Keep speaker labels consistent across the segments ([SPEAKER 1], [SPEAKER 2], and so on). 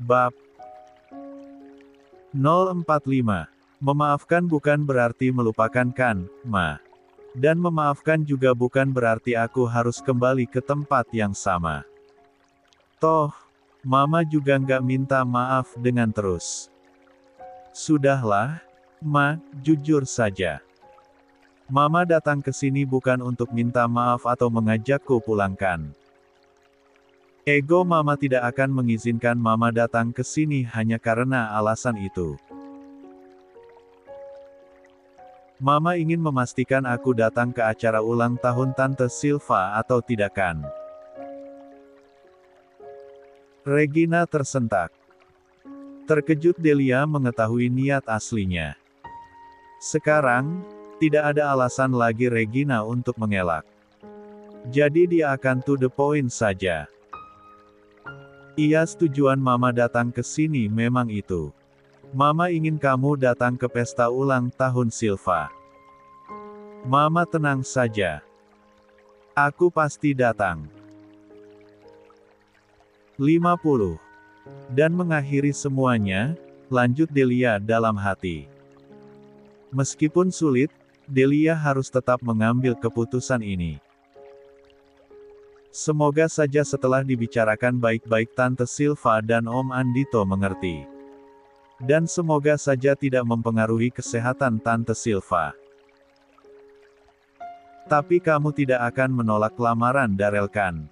[SPEAKER 1] Bab 045. Memaafkan bukan berarti melupakan kan, Ma. Dan memaafkan juga bukan berarti aku harus kembali ke tempat yang sama. Toh, Mama juga nggak minta maaf dengan terus. Sudahlah, Ma, jujur saja. Mama datang ke sini bukan untuk minta maaf atau mengajakku pulangkan. Ego Mama tidak akan mengizinkan Mama datang ke sini hanya karena alasan itu. Mama ingin memastikan aku datang ke acara ulang tahun Tante Silva atau tidak kan? Regina tersentak. Terkejut Delia mengetahui niat aslinya. Sekarang, tidak ada alasan lagi Regina untuk mengelak. Jadi dia akan to the point saja. Iya, tujuan Mama datang ke sini memang itu. Mama ingin kamu datang ke pesta ulang tahun Silva. Mama tenang saja. Aku pasti datang. 50. Dan mengakhiri semuanya, lanjut Delia dalam hati. Meskipun sulit, Delia harus tetap mengambil keputusan ini. Semoga saja setelah dibicarakan baik-baik Tante Silva dan Om Andito mengerti. Dan semoga saja tidak mempengaruhi kesehatan Tante Silva. Tapi kamu tidak akan menolak lamaran Darel kan?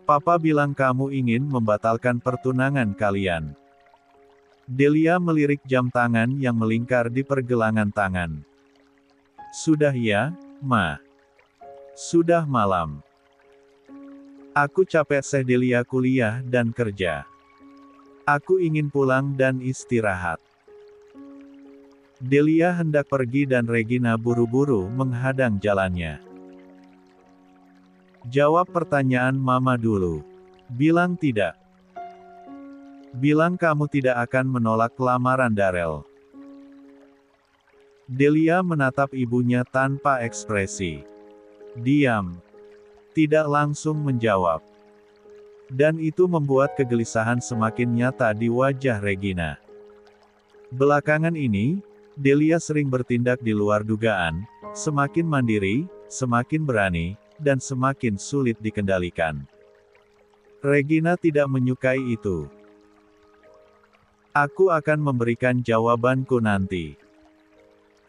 [SPEAKER 1] Papa bilang kamu ingin membatalkan pertunangan kalian. Delia melirik jam tangan yang melingkar di pergelangan tangan. Sudah ya, Ma. Sudah malam. Aku capek Delia kuliah dan kerja. Aku ingin pulang dan istirahat. Delia hendak pergi dan Regina buru-buru menghadang jalannya. Jawab pertanyaan Mama dulu. Bilang tidak. Bilang kamu tidak akan menolak lamaran Darel. Delia menatap ibunya tanpa ekspresi. Diam. Tidak langsung menjawab. Dan itu membuat kegelisahan semakin nyata di wajah Regina. Belakangan ini, Delia sering bertindak di luar dugaan, semakin mandiri, semakin berani, dan semakin sulit dikendalikan. Regina tidak menyukai itu. Aku akan memberikan jawabanku nanti.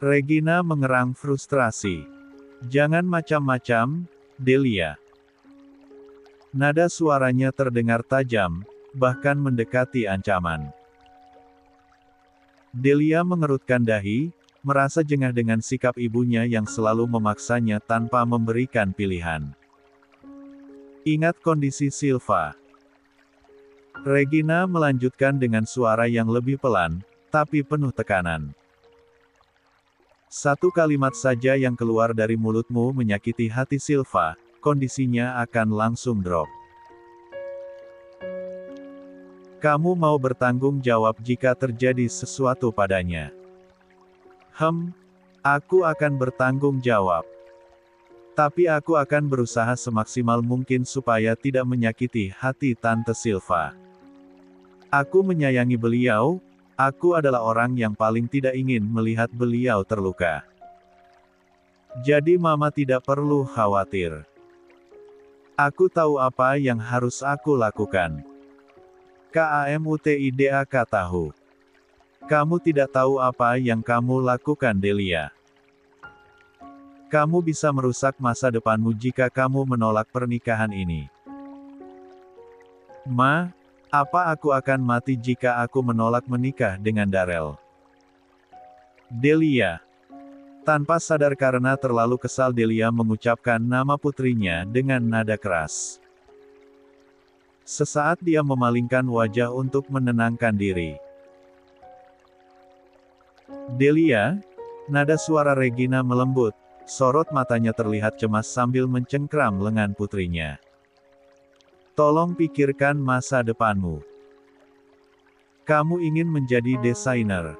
[SPEAKER 1] Regina mengerang frustrasi. Jangan macam-macam, Delia. Nada suaranya terdengar tajam, bahkan mendekati ancaman. Delia mengerutkan dahi, merasa jengah dengan sikap ibunya yang selalu memaksanya tanpa memberikan pilihan. Ingat kondisi Silva. Regina melanjutkan dengan suara yang lebih pelan, tapi penuh tekanan. Satu kalimat saja yang keluar dari mulutmu menyakiti hati Silva, kondisinya akan langsung drop. Kamu mau bertanggung jawab jika terjadi sesuatu padanya. Aku akan bertanggung jawab. Tapi aku akan berusaha semaksimal mungkin supaya tidak menyakiti hati Tante Silva. Aku menyayangi beliau. Aku adalah orang yang paling tidak ingin melihat beliau terluka. Jadi Mama tidak perlu khawatir. Aku tahu apa yang harus aku lakukan. KAMUTIDAK tahu. Kamu tidak tahu apa yang kamu lakukan Delia. Kamu bisa merusak masa depanmu jika kamu menolak pernikahan ini. Ma, apa aku akan mati jika aku menolak menikah dengan Darel? Delia. Tanpa sadar karena terlalu kesal Delia mengucapkan nama putrinya dengan nada keras. Sesaat dia memalingkan wajah untuk menenangkan diri. Delia, nada suara Regina melembut, sorot matanya terlihat cemas sambil mencengkram lengan putrinya. Tolong pikirkan masa depanmu. Kamu ingin menjadi desainer.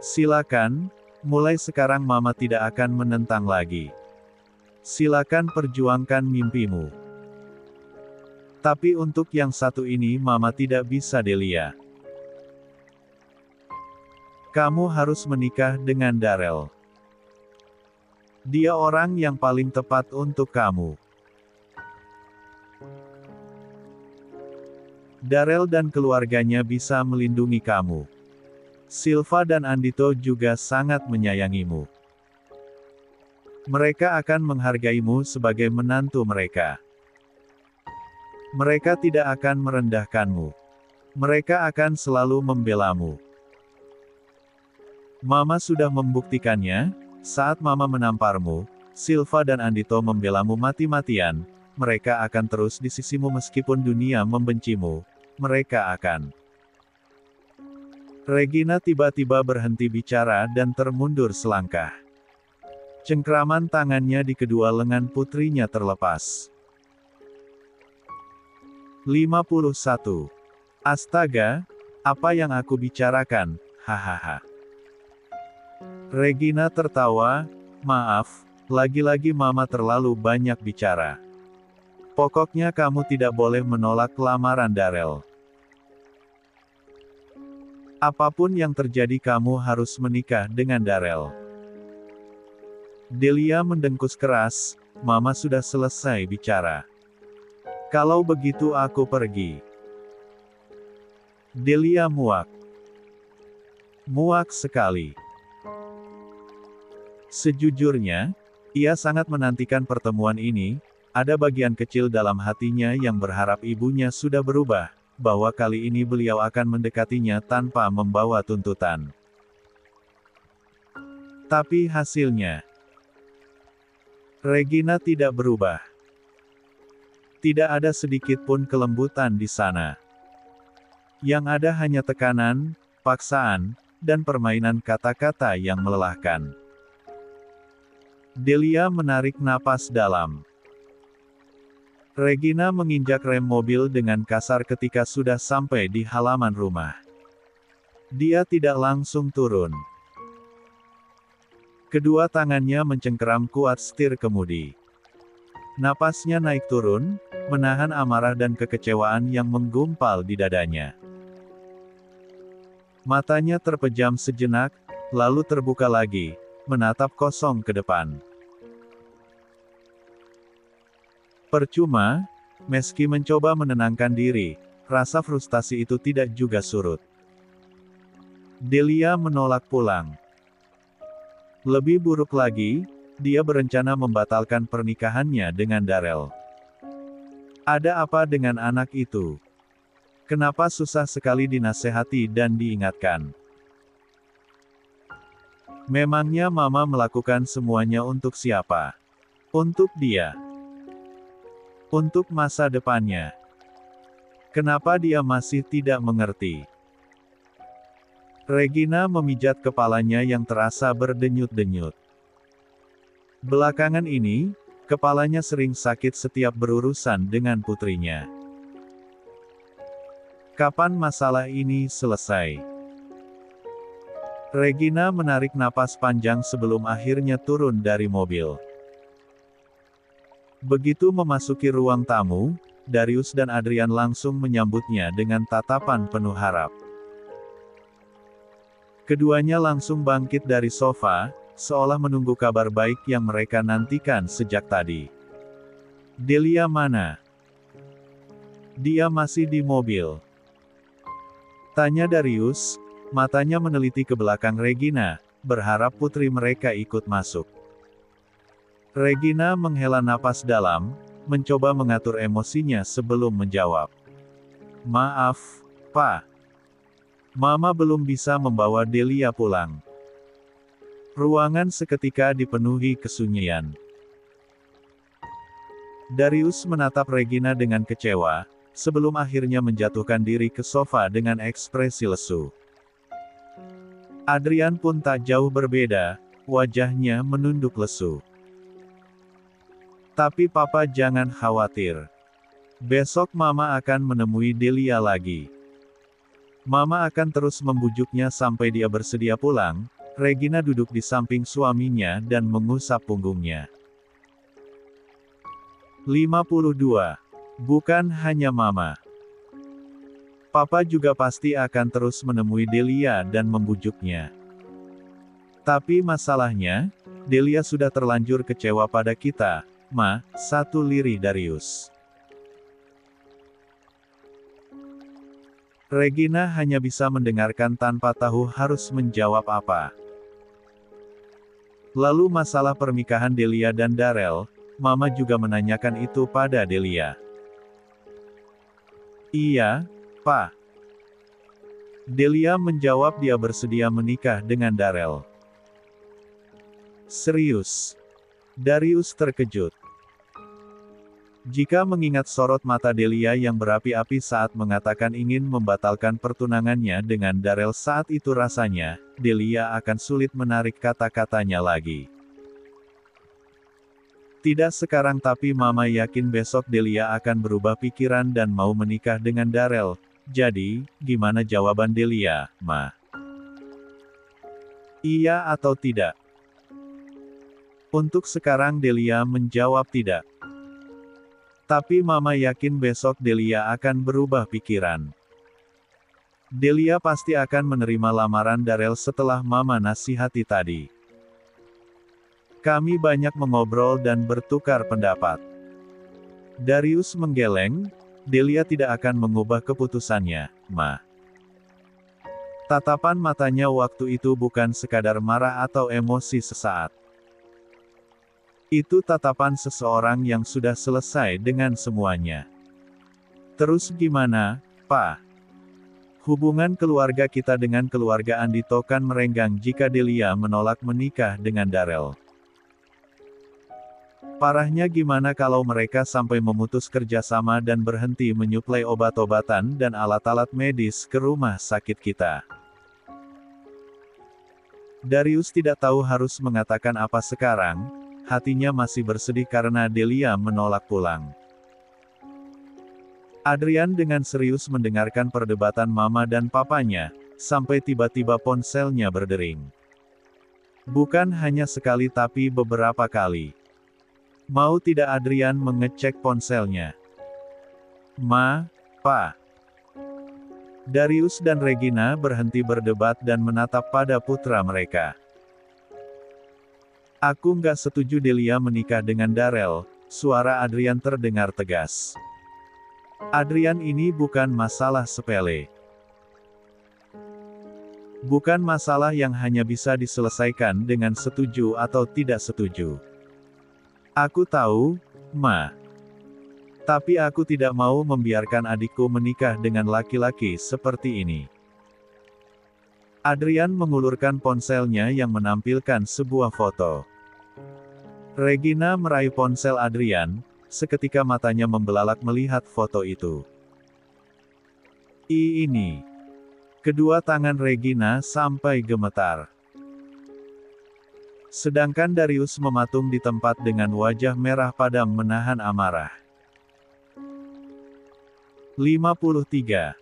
[SPEAKER 1] Silakan, mulai sekarang Mama tidak akan menentang lagi. Silakan perjuangkan mimpimu. Tapi untuk yang satu ini Mama tidak bisa Delia. Kamu harus menikah dengan Darrell. Dia orang yang paling tepat untuk kamu. Darrell dan keluarganya bisa melindungi kamu. Silva dan Andito juga sangat menyayangimu. Mereka akan menghargaimu sebagai menantu mereka. Mereka tidak akan merendahkanmu. Mereka akan selalu membelamu. Mama sudah membuktikannya, saat Mama menamparmu, Silva dan Andito membelamu mati-matian, mereka akan terus di sisimu meskipun dunia membencimu, mereka akan. Regina tiba-tiba berhenti bicara dan termundur selangkah. Cengkraman tangannya di kedua lengan putrinya terlepas. 51. Astaga, apa yang aku bicarakan, hahaha. Regina tertawa, maaf, lagi-lagi Mama terlalu banyak bicara. Pokoknya kamu tidak boleh menolak lamaran Darrell. Apapun yang terjadi kamu harus menikah dengan Darrell. Delia mendengkus keras, Mama sudah selesai bicara. Kalau begitu aku pergi. Delia muak. Muak sekali. Sejujurnya, ia sangat menantikan pertemuan ini, ada bagian kecil dalam hatinya yang berharap ibunya sudah berubah, bahwa kali ini beliau akan mendekatinya tanpa membawa tuntutan. Tapi hasilnya, Regina tidak berubah. Tidak ada sedikit pun kelembutan di sana. Yang ada hanya tekanan, paksaan, dan permainan kata-kata yang melelahkan. Delia menarik napas dalam. Regina menginjak rem mobil dengan kasar ketika sudah sampai di halaman rumah. Dia tidak langsung turun. Kedua tangannya mencengkeram kuat setir kemudi. Napasnya naik turun, menahan amarah dan kekecewaan yang menggumpal di dadanya. Matanya terpejam sejenak, lalu terbuka lagi, menatap kosong ke depan. Percuma, meski mencoba menenangkan diri, rasa frustasi itu tidak juga surut. Delia menolak pulang. Lebih buruk lagi, dia berencana membatalkan pernikahannya dengan Darrell. Ada apa dengan anak itu? Kenapa susah sekali dinasehati dan diingatkan? Memangnya Mama melakukan semuanya untuk siapa? Untuk dia. Untuk masa depannya. Kenapa dia masih tidak mengerti? Regina memijat kepalanya yang terasa berdenyut-denyut. Belakangan ini, kepalanya sering sakit setiap berurusan dengan putrinya. Kapan masalah ini selesai? Regina menarik napas panjang sebelum akhirnya turun dari mobil. Begitu memasuki ruang tamu, Darius dan Adrian langsung menyambutnya dengan tatapan penuh harap. Keduanya langsung bangkit dari sofa, seolah menunggu kabar baik yang mereka nantikan sejak tadi. Delia mana? Dia masih di mobil. Tanya Darius, matanya meneliti ke belakang Regina, berharap putri mereka ikut masuk. Regina menghela napas dalam, mencoba mengatur emosinya sebelum menjawab. Maaf, Pak. Mama belum bisa membawa Delia pulang. Ruangan seketika dipenuhi kesunyian. Darius menatap Regina dengan kecewa, sebelum akhirnya menjatuhkan diri ke sofa dengan ekspresi lesu. Adrian pun tak jauh berbeda, wajahnya menunduk lesu. Tapi Papa jangan khawatir. Besok Mama akan menemui Delia lagi. Mama akan terus membujuknya sampai dia bersedia pulang. Regina duduk di samping suaminya dan mengusap punggungnya. 52. Bukan hanya Mama. Papa juga pasti akan terus menemui Delia dan membujuknya. Tapi masalahnya, Delia sudah terlanjur kecewa pada kita, Ma, satu lirih Darius. Regina hanya bisa mendengarkan tanpa tahu harus menjawab apa. Lalu masalah pernikahan Delia dan Darel, Mama juga menanyakan itu pada Delia. Iya, Pak. Delia menjawab dia bersedia menikah dengan Darel. Serius? Darius terkejut. Jika mengingat sorot mata Delia yang berapi-api saat mengatakan ingin membatalkan pertunangannya dengan Darel saat itu rasanya, Delia akan sulit menarik kata-katanya lagi. Tidak sekarang tapi Mama yakin besok Delia akan berubah pikiran dan mau menikah dengan Darel. Jadi, gimana jawaban Delia, Ma? Iya atau tidak? Untuk sekarang Delia menjawab tidak. Tapi Mama yakin besok Delia akan berubah pikiran. Delia pasti akan menerima lamaran Darel setelah Mama nasihati tadi. Kami banyak mengobrol dan bertukar pendapat. Darius menggeleng, Delia tidak akan mengubah keputusannya, Ma. Tatapan matanya waktu itu bukan sekadar marah atau emosi sesaat. Itu tatapan seseorang yang sudah selesai dengan semuanya. Terus gimana, Pak? Hubungan keluarga kita dengan keluarga Andito kan merenggang jika Delia menolak menikah dengan Darel. Parahnya gimana kalau mereka sampai memutus kerjasama dan berhenti menyuplai obat-obatan dan alat-alat medis ke rumah sakit kita. Darius tidak tahu harus mengatakan apa sekarang, hatinya masih bersedih karena Delia menolak pulang. Adrian dengan serius mendengarkan perdebatan Mama dan Papanya, sampai tiba-tiba ponselnya berdering. Bukan hanya sekali tapi beberapa kali. Mau tidak Adrian mengecek ponselnya? Ma, Pa. Darius dan Regina berhenti berdebat dan menatap pada putra mereka. Aku nggak setuju Delia menikah dengan Darel, suara Adrian terdengar tegas. Adrian, ini bukan masalah sepele. Bukan masalah yang hanya bisa diselesaikan dengan setuju atau tidak setuju. Aku tahu, Ma. Tapi aku tidak mau membiarkan adikku menikah dengan laki-laki seperti ini. Adrian mengulurkan ponselnya yang menampilkan sebuah foto. Regina meraih ponsel Adrian, seketika matanya membelalak melihat foto itu. Ini. Kedua tangan Regina sampai gemetar. Sedangkan Darius mematung di tempat dengan wajah merah padam menahan amarah. 53.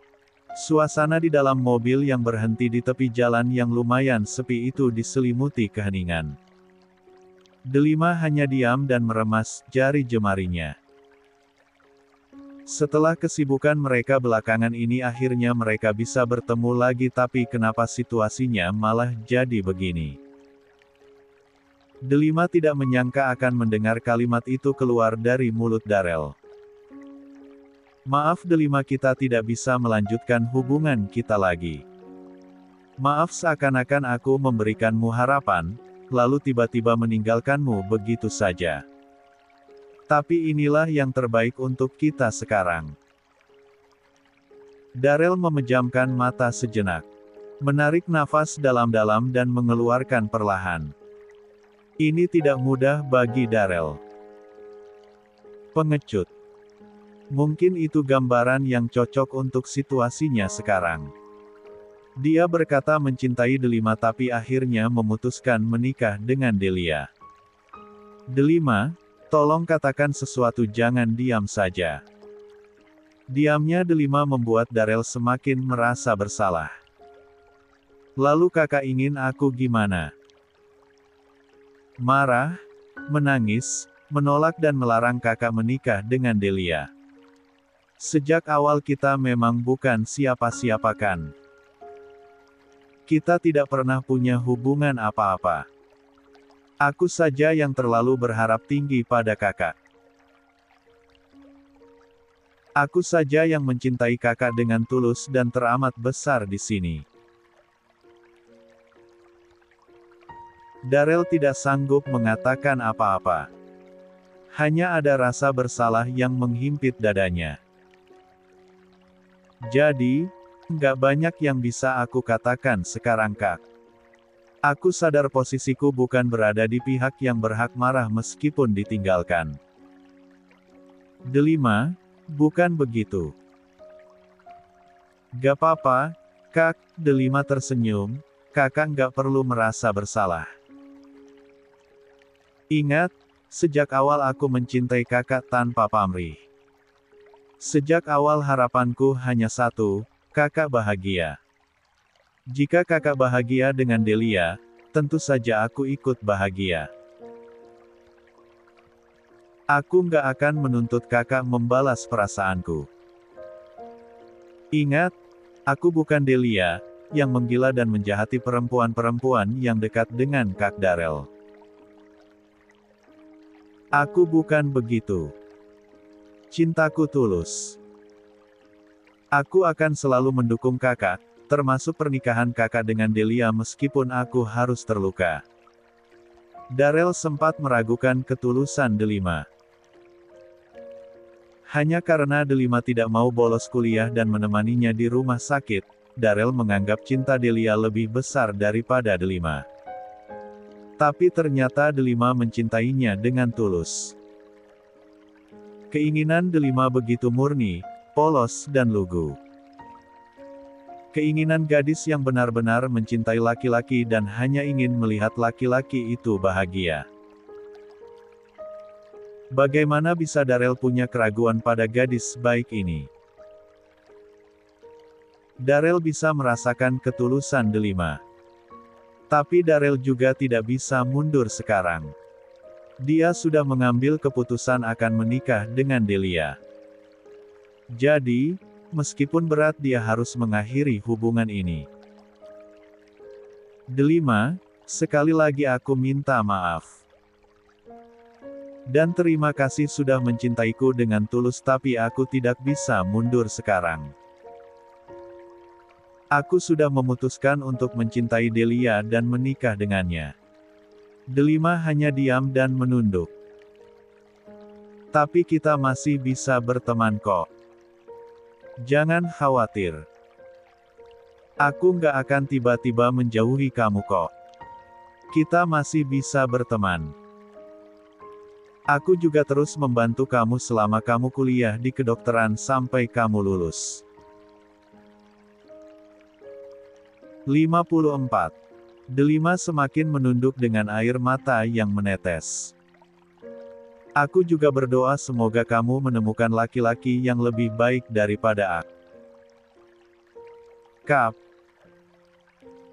[SPEAKER 1] Suasana di dalam mobil yang berhenti di tepi jalan yang lumayan sepi itu diselimuti keheningan. Delima hanya diam dan meremas jari jemarinya. Setelah kesibukan mereka belakangan ini akhirnya mereka bisa bertemu lagi, tapi kenapa situasinya malah jadi begini? Delima tidak menyangka akan mendengar kalimat itu keluar dari mulut Darel. Maaf Delima, kita tidak bisa melanjutkan hubungan kita lagi. Maaf, seakan-akan aku memberikanmu harapan, lalu tiba-tiba meninggalkanmu begitu saja. Tapi inilah yang terbaik untuk kita sekarang. Darel memejamkan mata sejenak. Menarik nafas dalam-dalam dan mengeluarkan perlahan. Ini tidak mudah bagi Darel. Pengecut. Mungkin itu gambaran yang cocok untuk situasinya sekarang. Dia berkata mencintai Delima tapi akhirnya memutuskan menikah dengan Delia. Delima, tolong katakan sesuatu, jangan diam saja. Diamnya Delima membuat Darel semakin merasa bersalah. Lalu kakak ingin aku gimana? Marah, menangis, menolak dan melarang kakak menikah dengan Delia. Sejak awal kita memang bukan siapa-siapa kan. Kita tidak pernah punya hubungan apa-apa. Aku saja yang terlalu berharap tinggi pada kakak. Aku saja yang mencintai kakak dengan tulus dan teramat besar di sini. Darrell tidak sanggup mengatakan apa-apa. Hanya ada rasa bersalah yang menghimpit dadanya. Jadi, nggak banyak yang bisa aku katakan sekarang Kak. Aku sadar posisiku bukan berada di pihak yang berhak marah meskipun ditinggalkan. Delima, bukan begitu. Gak apa-apa, Kak, Delima tersenyum, kakak nggak perlu merasa bersalah. Ingat, sejak awal aku mencintai kakak tanpa pamrih. Sejak awal harapanku hanya satu, kakak bahagia. Jika kakak bahagia dengan Delia, tentu saja aku ikut bahagia. Aku nggak akan menuntut kakak membalas perasaanku. Ingat, aku bukan Delia, yang menggila dan menjahati perempuan-perempuan yang dekat dengan Kak Darrell. Aku bukan begitu. Cintaku tulus. Aku akan selalu mendukung kakak, termasuk pernikahan kakak dengan Delia meskipun aku harus terluka. Darrell sempat meragukan ketulusan Delima. Hanya karena Delima tidak mau bolos kuliah dan menemaninya di rumah sakit, Darrell menganggap cinta Delia lebih besar daripada Delima. Tapi ternyata Delima mencintainya dengan tulus. Keinginan Delima begitu murni, polos dan lugu. Keinginan gadis yang benar-benar mencintai laki-laki dan hanya ingin melihat laki-laki itu bahagia. Bagaimana bisa Darrell punya keraguan pada gadis baik ini? Darrell bisa merasakan ketulusan Delima. Tapi Darrell juga tidak bisa mundur sekarang. Dia sudah mengambil keputusan akan menikah dengan Delia. Jadi, meskipun berat dia harus mengakhiri hubungan ini. Delima, sekali lagi aku minta maaf. Dan terima kasih sudah mencintaiku dengan tulus tapi aku tidak bisa mundur sekarang. Aku sudah memutuskan untuk mencintai Delia dan menikah dengannya. Delima hanya diam dan menunduk. Tapi kita masih bisa berteman kok. Jangan khawatir. Aku nggak akan tiba-tiba menjauhi kamu kok. Kita masih bisa berteman. Aku juga terus membantu kamu selama kamu kuliah di kedokteran sampai kamu lulus. 54. Delima semakin menunduk dengan air mata yang menetes. Aku juga berdoa semoga kamu menemukan laki-laki yang lebih baik daripada aku. Kap.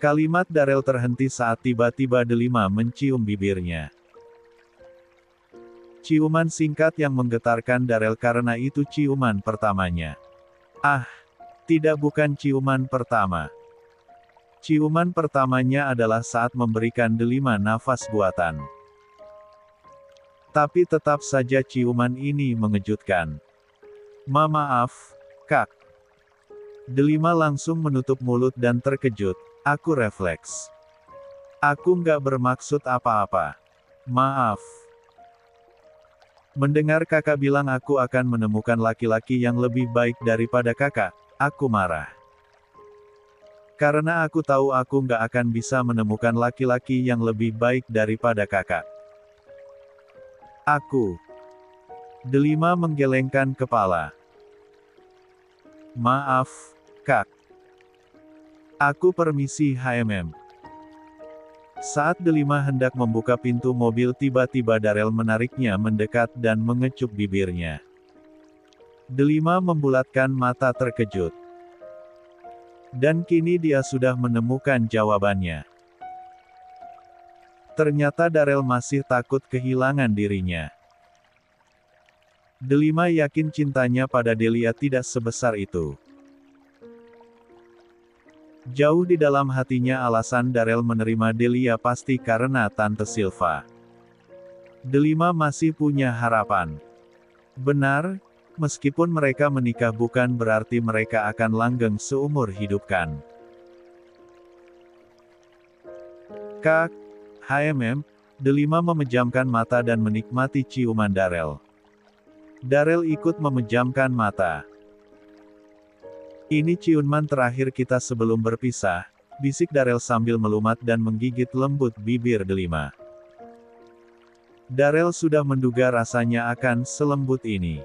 [SPEAKER 1] Kalimat Darrell terhenti saat tiba-tiba Delima mencium bibirnya. Ciuman singkat yang menggetarkan Darrell karena itu ciuman pertamanya. Ah, tidak, bukan ciuman pertama. Ciuman pertamanya adalah saat memberikan Delima nafas buatan. Tapi tetap saja ciuman ini mengejutkan. Maaf, Kak. Delima langsung menutup mulut dan terkejut. Aku refleks. Aku nggak bermaksud apa-apa. Maaf. Mendengar kakak bilang aku akan menemukan laki-laki yang lebih baik daripada kakak, aku marah. Karena aku tahu aku nggak akan bisa menemukan laki-laki yang lebih baik daripada kakak. Aku. Delima menggelengkan kepala. Maaf, Kak. Aku permisi HMM. Saat Delima hendak membuka pintu mobil tiba-tiba Darrell menariknya mendekat dan mengecup bibirnya. Delima membulatkan mata terkejut. Dan kini dia sudah menemukan jawabannya. Ternyata Darrell masih takut kehilangan dirinya. Delima yakin cintanya pada Delia tidak sebesar itu. Jauh di dalam hatinya alasan Darel menerima Delia pasti karena Tante Silva. Delima masih punya harapan. Benar, meskipun mereka menikah bukan berarti mereka akan langgeng seumur hidup kan. Kak, Delima memejamkan mata dan menikmati ciuman Darel. Darel ikut memejamkan mata. Ini ciuman terakhir kita sebelum berpisah, bisik Darel sambil melumat dan menggigit lembut bibir Delima. Darel sudah menduga rasanya akan selembut ini.